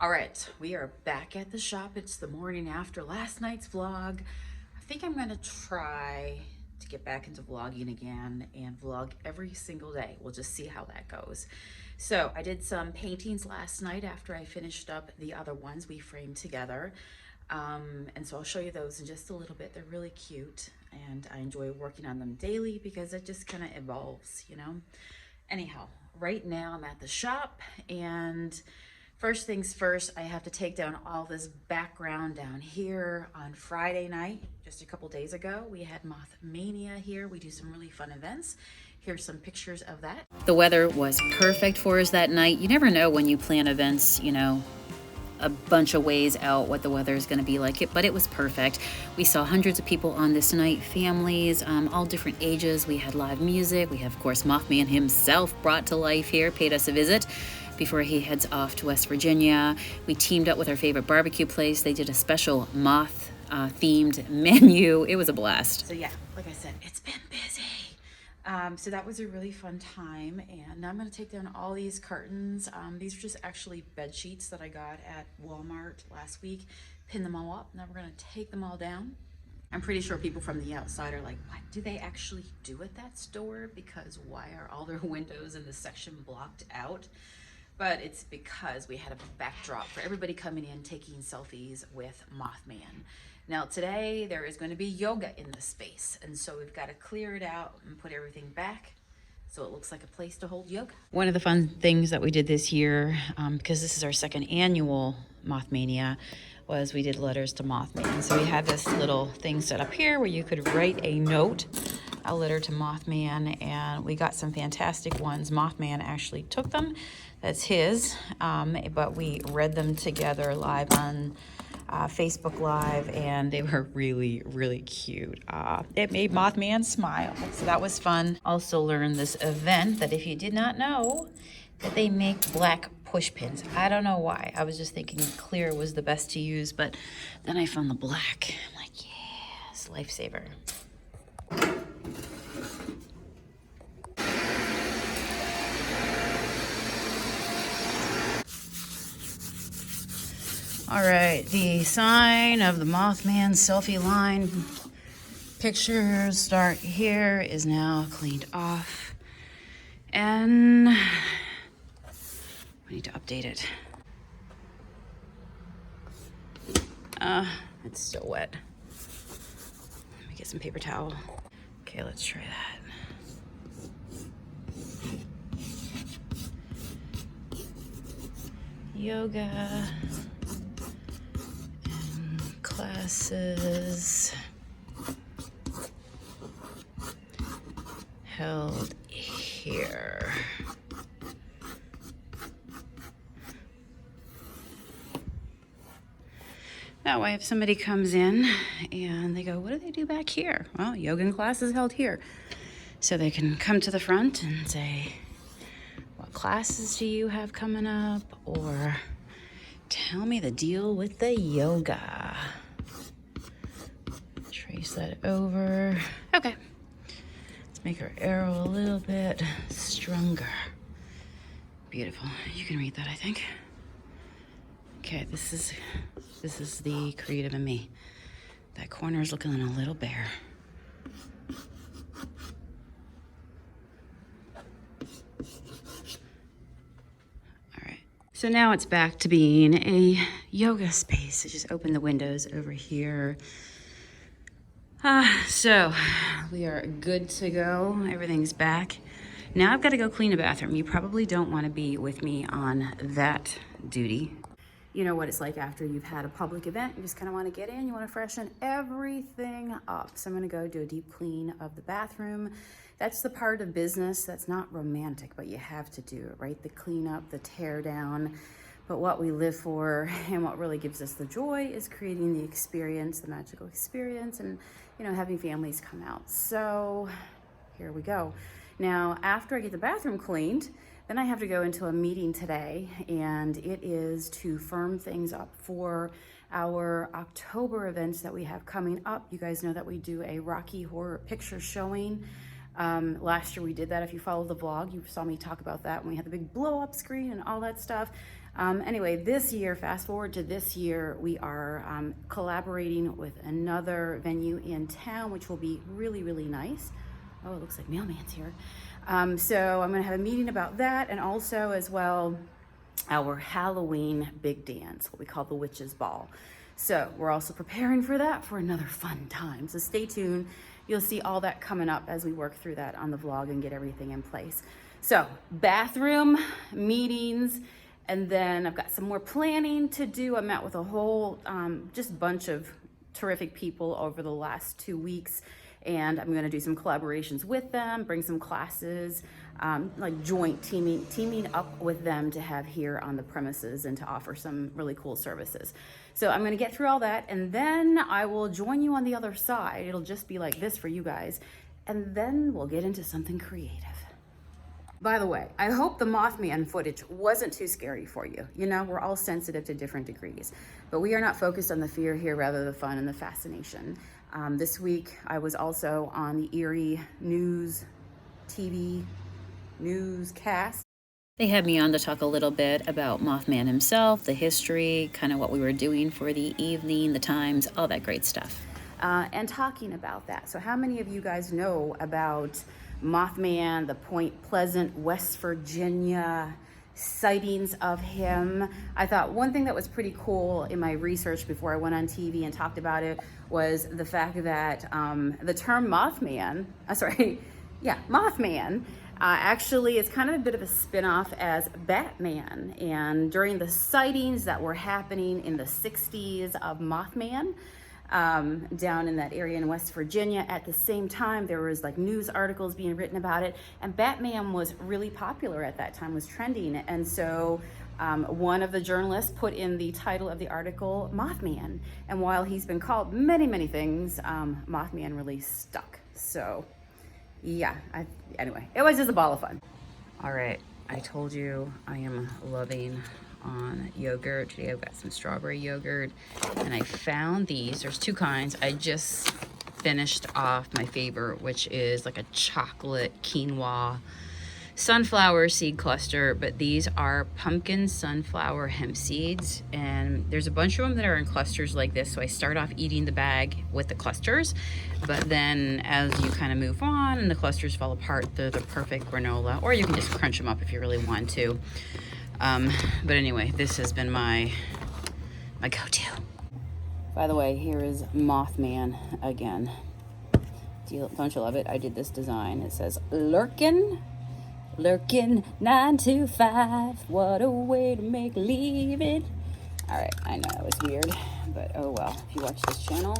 All right, we are back at the shop. It's the morning after last night's vlog. I think I'm gonna try to get back into vlogging again and vlog every single day. We'll just see how that goes. So I did some paintings last night after I finished up the other ones we framed together. And so I'll show you those in just a little bit. They're really cute and I enjoy working on them daily because it just kind of evolves, you know? Anyhow, right now I'm at the shop, and first things first, I have to take down all this background down here. On Friday night, just a couple days ago, we had Mothmania here. We do some really fun events. Here's some pictures of that. The weather was perfect for us that night. You never know when you plan events, you know, a bunch of ways out what the weather is going to be like, but it was perfect. We saw hundreds of people on this night, families, all different ages. We had live music. We have, of course, Mothman himself brought to life here, paid us a visit before he heads off to West Virginia. We teamed up with our favorite barbecue place. They did a special moth themed menu. It was a blast. So yeah, like I said, it's been busy. So that was a really fun time, and now I'm going to take down all these curtains. These are just actually bed sheets that I got at Walmart last week. Pin them all up. Now we're going to take them all down. I'm pretty sure people from the outside are like, what do they actually do at that store? Because why are all their windows in this section blocked out? But it's because we had a backdrop for everybody coming in taking selfies with Mothman. Now today there is going to be yoga in the space, and so we've got to clear it out and put everything back so it looks like a place to hold yoga. One of the fun things that we did this year, because this is our second annual Mothmania, was we did letters to Mothman. So we had this little thing set up here where you could write a note, a letter to Mothman, and we got some fantastic ones. Mothman actually took them. That's his, but we read them together live on Facebook Live, and they were really, really cute. It made Mothman smile, so that was fun. Also learned this event that if you did not know, that they make black push pins. I don't know why. I was just thinking clear was the best to use, but then I found the black. I'm like, yes, lifesaver. All right, the sign of the Mothman selfie line pictures start here is now cleaned off, and we need to update it. It's still wet. Let me get some paper towel. Okay, let's try that. Yoga. Classes held here. That way, if somebody comes in and they go, what do they do back here? Well, yoga and classes held here. So they can come to the front and say, what classes do you have coming up? Or tell me the deal with the yoga. Trace that over. Okay. Let's make our arrow a little bit stronger. Beautiful. You can read that, I think. Okay, this is the creative in me. That corner is looking a little bare. So now it's back to being a yoga space. I just open the windows over here. So we are good to go. Everything's back. Now I've got to go clean a bathroom. You probably don't want to be with me on that duty. You know what it's like after you've had a public event. You just kind of want to get in. You want to freshen everything up. So I'm going to go do a deep clean of the bathroom. That's the part of business that's not romantic, but you have to do it, right? The cleanup, the tear down. But what we live for and what really gives us the joy is creating the experience, the magical experience, and, you know, having families come out. So here we go. Now, after I get the bathroom cleaned, then I have to go into a meeting today, and it is to firm things up for our October events that we have coming up. You guys know that we do a Rocky Horror Picture showing. Last year we did that. If you follow the vlog, you saw me talk about that when we had the big blow up screen and all that stuff. Anyway, this year, fast forward to this year, we are collaborating with another venue in town, which will be really, really nice. Oh, it looks like Mailman's here. So I'm gonna have a meeting about that, and also as well, our Halloween big dance, what we call the Witch's Ball. So we're also preparing for that for another fun time. So stay tuned. You'll see all that coming up as we work through that on the vlog and get everything in place. So bathroom, meetings, and then I've got some more planning to do. I met with a whole just bunch of terrific people over the last 2 weeks, and I'm going to do some collaborations with them, bring some classes, like joint teaming up with them to have here on the premises and to offer some really cool services. So I'm going to get through all that, and then I will join you on the other side. It'll just be like this for you guys, and then we'll get into something creative. By the way, I hope the Mothman footage wasn't too scary for you. You know, we're all sensitive to different degrees, but we are not focused on the fear here, rather the fun and the fascination. This week, I was also on the Erie News TV newscast. They had me on to talk a little bit about Mothman himself, the history, kind of what we were doing for the evening, the times, all that great stuff. And talking about that. So how many of you guys know about Mothman, the Point Pleasant, West Virginia sightings of him? I thought one thing that was pretty cool in my research before I went on TV and talked about it was the fact that the term Mothman, Mothman, actually it's kind of a bit of a spin-off as Batman. And during the sightings that were happening in the 60s of Mothman, down in that area in West Virginia, at the same time there was like news articles being written about it, and Batman was really popular at that time, was trending. And so one of the journalists put in the title of the article Mothman, and while he's been called many things, Mothman really stuck. So yeah, anyway, it was just a ball of fun. All right, I told you I am loving on yogurt. Today I've got some strawberry yogurt, and I found these. There's two kinds. I just finished off my favorite, which is like a chocolate quinoa sunflower seed cluster, but these are pumpkin sunflower hemp seeds, and there's a bunch of them that are in clusters like this. So I start off eating the bag with the clusters, but then as you kind of move on and the clusters fall apart, they're the perfect granola, or you can just crunch them up if you really want to. But anyway, this has been my go-to. By the way, here is Mothman again. Don't you love it? I did this design. It says, lurkin 9 to 5. What a way to make a living. All right, I know it was weird, but oh well. If you watch this channel,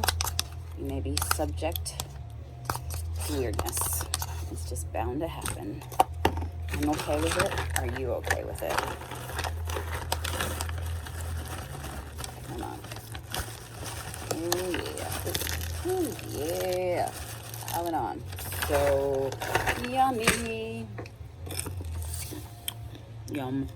you may be subject to weirdness. It's just bound to happen. I'm okay with it. Are you okay with it? Come on. Oh yeah. Have it on. So yummy. Yum.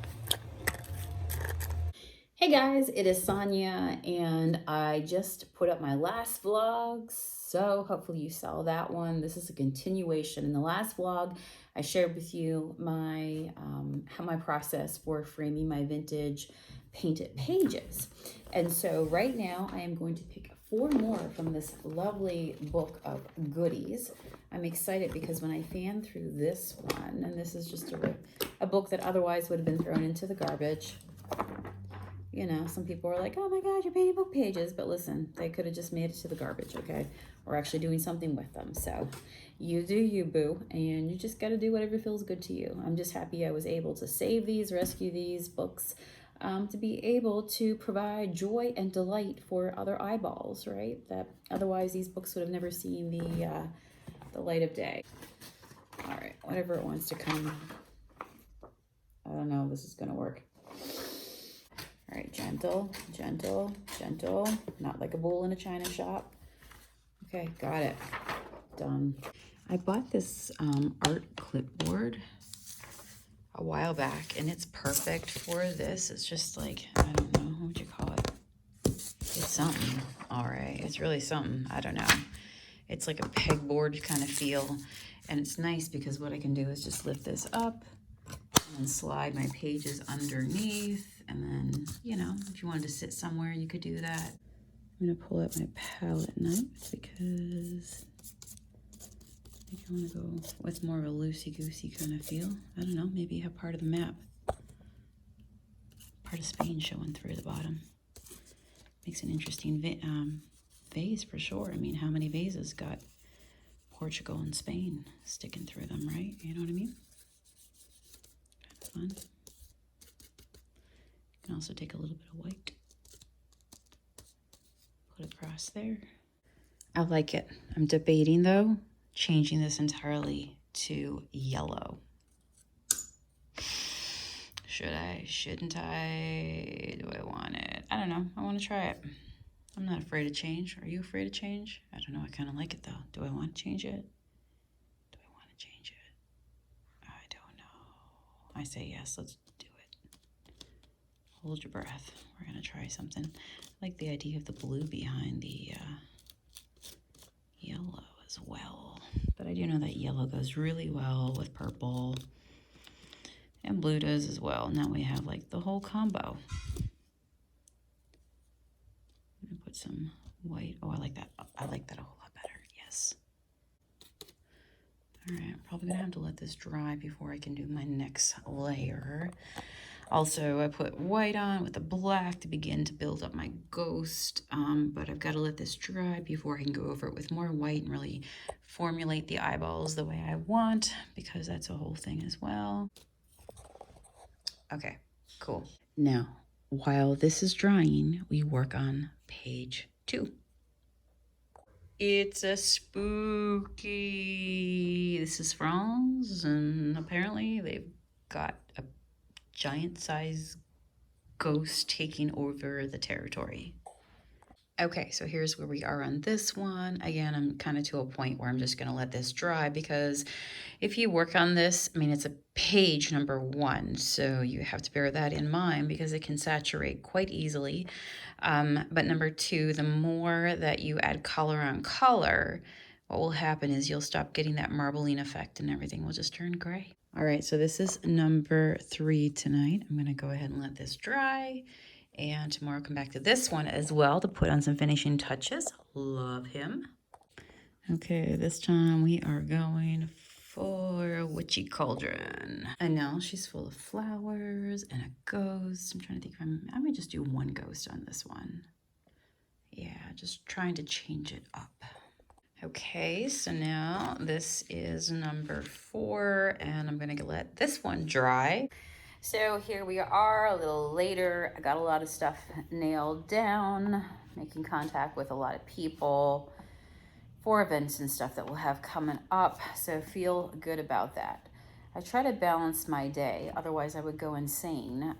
Hey guys, it is Sonia, and I just put up my last vlog, so hopefully you saw that one. This is a continuation. In the last vlog, I shared with you my how my process for framing my vintage painted pages. And so right now I am going to pick 4 more from this lovely book of goodies. I'm excited because when I fan through this one, and this is just a book that otherwise would have been thrown into the garbage. You know, some people are like, oh my God, you're painting book pages. But listen, they could have just made it to the garbage, okay? We're actually doing something with them. So you do you, boo. And you just got to do whatever feels good to you. I'm just happy I was able to save these, rescue these books, to be able to provide joy and delight for other eyeballs, right? That otherwise these books would have never seen the light of day. All right, whatever it wants to come. I don't know if this is going to work. All right, gentle, gentle, gentle. Not like a bull in a china shop. Okay, got it. Done. I bought this art clipboard a while back, and it's perfect for this. It's just like, I don't know, what would you call it? It's something. All right, it's really something. I don't know. It's like a pegboard kind of feel, and it's nice because what I can do is just lift this up and slide my pages underneath, and you wanted to sit somewhere, you could do that. I'm gonna pull out my palette knife because I think I wanna go with more of a loosey-goosey kind of feel. I don't know, maybe you have part of the map, part of Spain showing through the bottom. Makes an interesting vase for sure. I mean, how many vases got Portugal and Spain sticking through them, right? You know what I mean? Kind of fun. You can also take a little bit of white, put across there. I like it. I'm debating though, changing this entirely to yellow. Should I, shouldn't I? Do I want it? I don't know. I want to try it. I'm not afraid of change. Are you afraid of change? I don't know. I kind of like it though. Do I want to change it? Do I want to change it? I don't know. I say yes. Let's do it. Hold your breath. We're going to try something. I like the idea of the blue behind the yellow as well. But I do know that yellow goes really well with purple. And blue does as well. Now we have like the whole combo. I'm gonna put some white. Oh, I like that. I like that a whole lot better. Yes. All right, I'm probably gonna have to let this dry before I can do my next layer. Also, I put white on with the black to begin to build up my ghost, but I've got to let this dry before I can go over it with more white and really formulate the eyeballs the way I want, because that's a whole thing as well. Okay, cool. Now, while this is drying, we work on page 2. It's a spooky. This is France, and apparently they've got a giant size ghost taking over the territory. Okay, so here's where we are on this one. Again, I'm kind of to a point where I'm just going to let this dry, because if you work on this, I mean, it's a page number 1, so you have to bear that in mind because it can saturate quite easily. But number 2, the more that you add color on color, what will happen is you'll stop getting that marbling effect and everything will just turn gray. All right, so this is number 3 tonight. I'm going to go ahead and let this dry. And tomorrow I'll come back to this one as well to put on some finishing touches. Love him. Okay, this time we are going for a witchy cauldron. I know she's full of flowers and a ghost. I'm trying to think if I might just do one ghost on this one. Yeah, just trying to change it up. Okay, so now this is number 4, and I'm gonna let this one dry. So here we are a little later. I got a lot of stuff nailed down, making contact with a lot of people for events and stuff that we'll have coming up. So feel good about that. I try to balance my day, otherwise I would go insane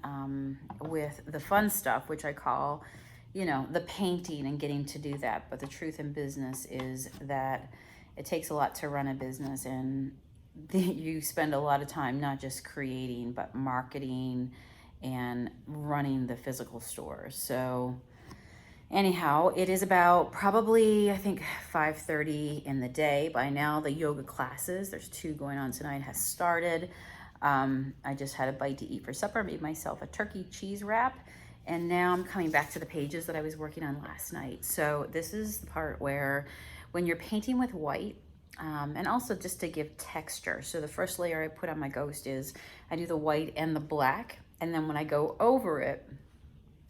with the fun stuff, which I call, you know, the painting and getting to do that. But the truth in business is that it takes a lot to run a business, and you spend a lot of time not just creating but marketing and running the physical store. So anyhow, it is about probably, I think, 5:30 in the day by now. The yoga classes, there's 2 going on tonight, has started. I just had a bite to eat for supper, made myself a turkey cheese wrap, and now I'm coming back to the pages that I was working on last night. So this is the part where when you're painting with white, and also just to give texture. So the first layer I put on my ghost is I do the white and the black, and then when I go over it,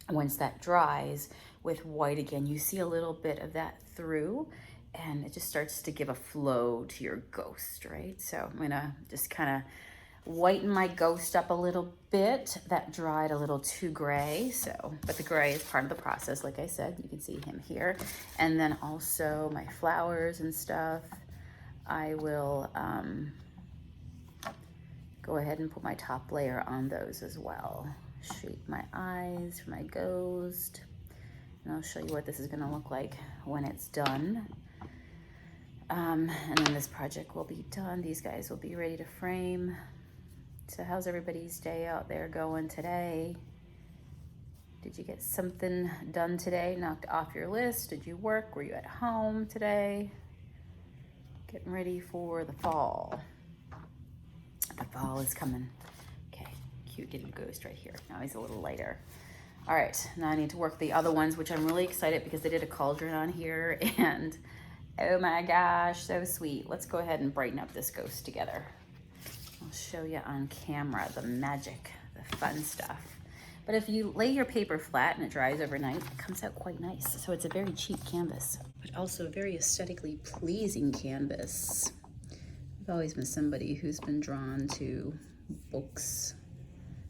once that dries with white again, you see a little bit of that through, and it just starts to give a flow to your ghost, right? So I'm gonna just kind of whiten my ghost up a little bit. That dried a little too gray, so, but the gray is part of the process. Like I said, you can see him here. And then also my flowers and stuff, I will go ahead and put my top layer on those as well. Shape my eyes for my ghost. And I'll show you what this is gonna look like when it's done. And then this project will be done. These guys will be ready to frame. So how's everybody's day out there going today? Did you get something done today, knocked off your list? Did you work? Were you at home today? Getting ready for the fall. The fall is coming. Okay, cute little ghost right here. Now he's a little lighter. All right, now I need to work the other ones, which I'm really excited because they did a cauldron on here, and oh my gosh, so sweet. Let's go ahead and brighten up this ghost together. I'll show you on camera the magic, the fun stuff. But if you lay your paper flat and it dries overnight, it comes out quite nice. So it's a very cheap canvas, but also a very aesthetically pleasing canvas. I've always been somebody who's been drawn to books,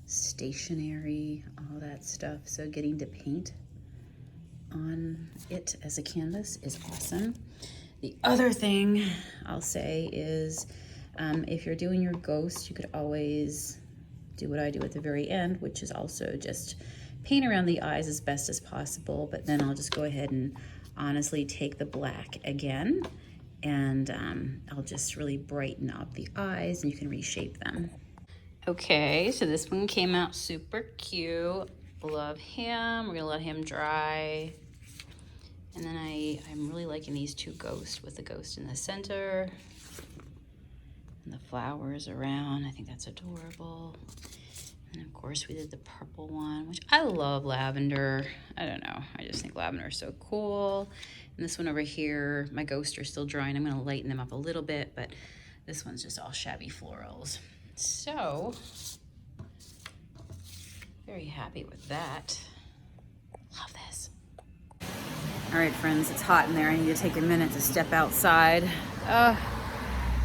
stationery, all that stuff. So getting to paint on it as a canvas is awesome. The other thing I'll say is if you're doing your ghost, you could always do what I do at the very end, which is also just paint around the eyes as best as possible, but then I'll just go ahead and honestly take the black again, and I'll just really brighten up the eyes and you can reshape them. Okay, so this one came out super cute. Love him. We're gonna let him dry. And then I'm really liking these two ghosts with the ghost in the center and the flowers around. I think that's adorable. And of course we did the purple one, which I love lavender. I don't know, I just think lavender is so cool. And this one over here, my ghosts are still drying. I'm gonna lighten them up a little bit, but this one's just all shabby florals. So, very happy with that. Love this. All right, friends, it's hot in there. I need to take a minute to step outside.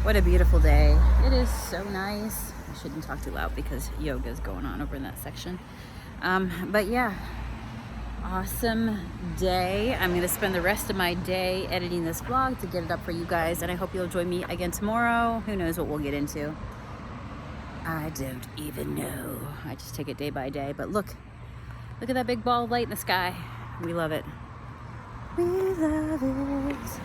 What a beautiful day. It is so nice. I shouldn't talk too loud because yoga is going on over in that section. But yeah, awesome day. I'm gonna spend the rest of my day editing this vlog to get it up for you guys, and I hope you'll join me again tomorrow. Who knows what we'll get into? I don't even know. I just take it day by day, but look at that big ball of light in the sky. We love it. We love it.